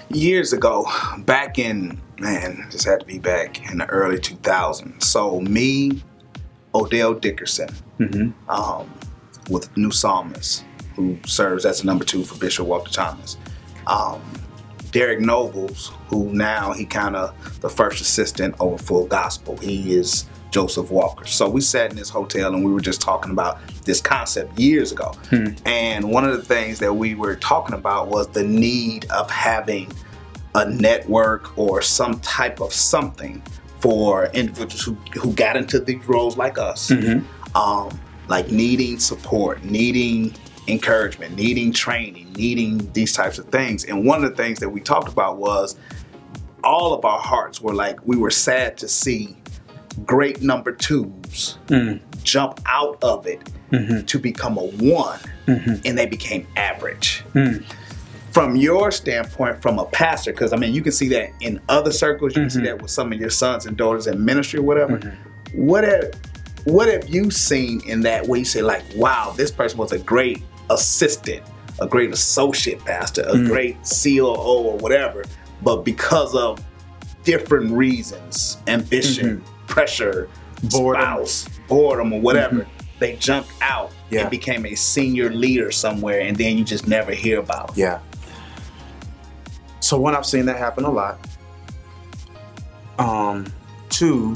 Years ago, this had to be back in the early 2000s. So me, Odell Dickerson, with New Psalmist, who serves as the number 2 for Bishop Walter Thomas. Derek Nobles, who now he kind of the first assistant over Full Gospel. He is Joseph Walker. So we sat in this hotel and we were just talking about this concept years ago. And one of the things that we were talking about was the need of having a network or some type of something for individuals who got into these roles like us, like needing support, needing encouragement, needing training, needing these types of things. And one of the things that we talked about was all of our hearts were like, we were sad to see great number 2s jump out of it to become a 1, and they became average. From your standpoint, from a pastor, because I mean, you can see that in other circles, you can see that with some of your sons and daughters in ministry or whatever. What have you seen in that where you say like, wow, this person was a great assistant, a great associate pastor, a great COO or whatever, but because of different reasons, ambition, pressure, spouse, boredom or whatever, they jumped out and became a senior leader somewhere, and then you just never hear about them. So one, I've seen that happen a lot. 2,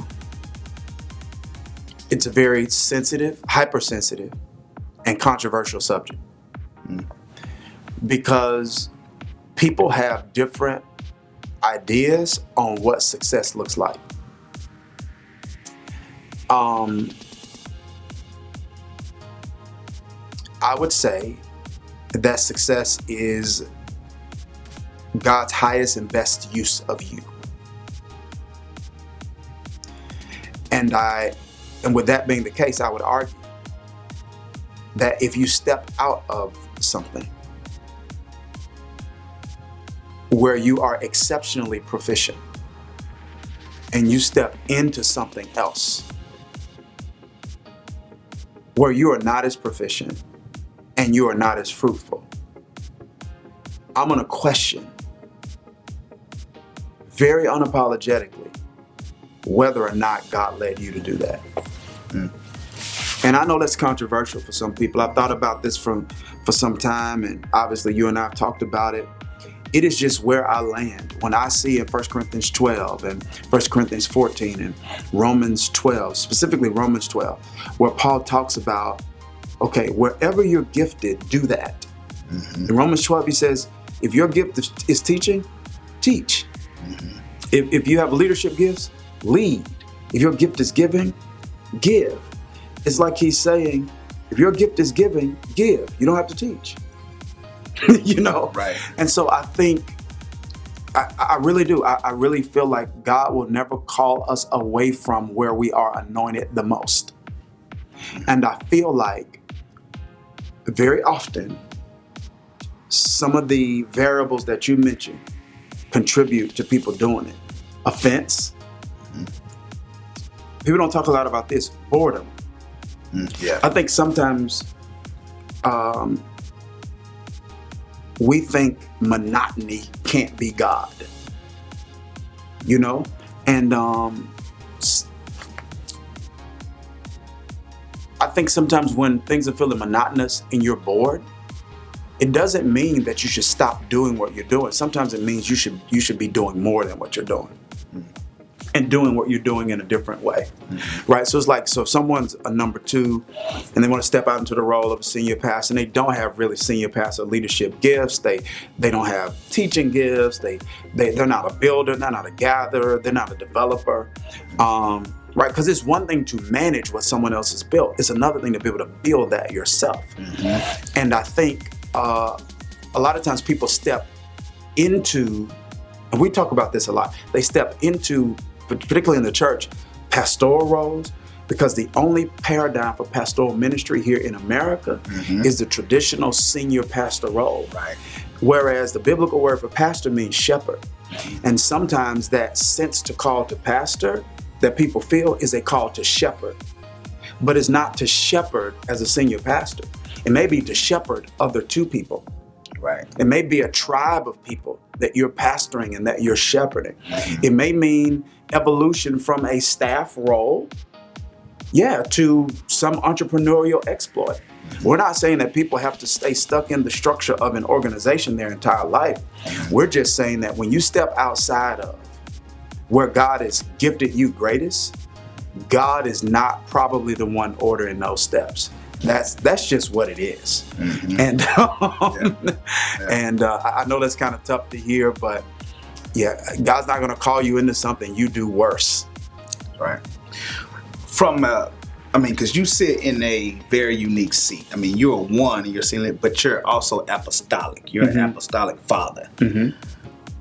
it's a very sensitive, hypersensitive, and controversial subject. Because people have different ideas on what success looks like. I would say that success is God's highest and best use of you. And with that being the case, I would argue that if you step out of something where you are exceptionally proficient and you step into something else where you are not as proficient and you are not as fruitful, I'm going to question very unapologetically whether or not God led you to do that. And I know that's controversial for some people. I've thought about this for some time, and obviously you and I have talked about it. It is just where I land when I see in 1 Corinthians 12 and 1 Corinthians 14 and Romans 12, specifically Romans 12, where Paul talks about, okay, wherever you're gifted, do that. In Romans 12, he says, if your gift is teaching, teach. If you have leadership gifts, lead. If your gift is giving, give. It's like he's saying, if your gift is giving, give. You don't have to teach. You know? Right. And so I think, I really do. I really feel like God will never call us away from where we are anointed the most. And I feel like very often, some of the variables that you mentioned contribute to people doing it. Offense. People don't talk a lot about this. Boredom. I think sometimes we think monotony can't be God. You know? And I think sometimes when things are feeling monotonous and you're bored, it doesn't mean that you should stop doing what you're doing. Sometimes it means you should be doing more than what you're doing. And doing what you're doing in a different way, right? So it's like, so if someone's a number 2 and they want to step out into the role of a senior pastor and they don't have really senior pastor leadership gifts, they don't have teaching gifts, they're not a builder, they're not a gatherer, they're not a developer, right? Because it's one thing to manage what someone else has built. It's another thing to be able to build that yourself. And I think a lot of times people step into, and we talk about this a lot, they step into, particularly in the church, pastoral roles, because the only paradigm for pastoral ministry here in America is the traditional senior pastor role. Right. Whereas the biblical word for pastor means shepherd. And sometimes that sense to call to pastor that people feel is a call to shepherd. But it's not to shepherd as a senior pastor. It may be to shepherd other 2 people. Right. It may be a tribe of people that you're pastoring and that you're shepherding. It may mean evolution from a staff role, to some entrepreneurial exploit. We're not saying that people have to stay stuck in the structure of an organization their entire life. We're just saying that when you step outside of where God has gifted you greatest, God is not probably the one ordering those steps. That's just what it is. And I know that's kind of tough to hear, but God's not going to call you into something you do worse. Right. Because you sit in a very unique seat. I mean, you're one, and you're seeing it, but you're also apostolic. You're an apostolic father.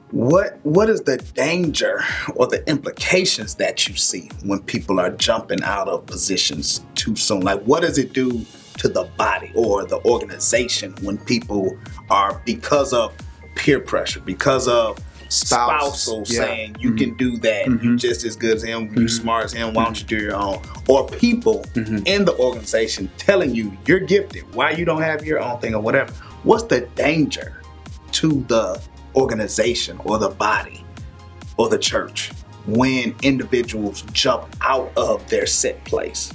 What is the danger or the implications that you see when people are jumping out of positions too soon? Like, what does it do to the body or the organization when people are, because of peer pressure, because of spousal saying you can do that, you just as good as him, you smart as him, why don't you do your own? Or people in the organization telling you you're gifted, why you don't have your own thing or whatever. What's the danger to the organization or the body or the church when individuals jump out of their set place?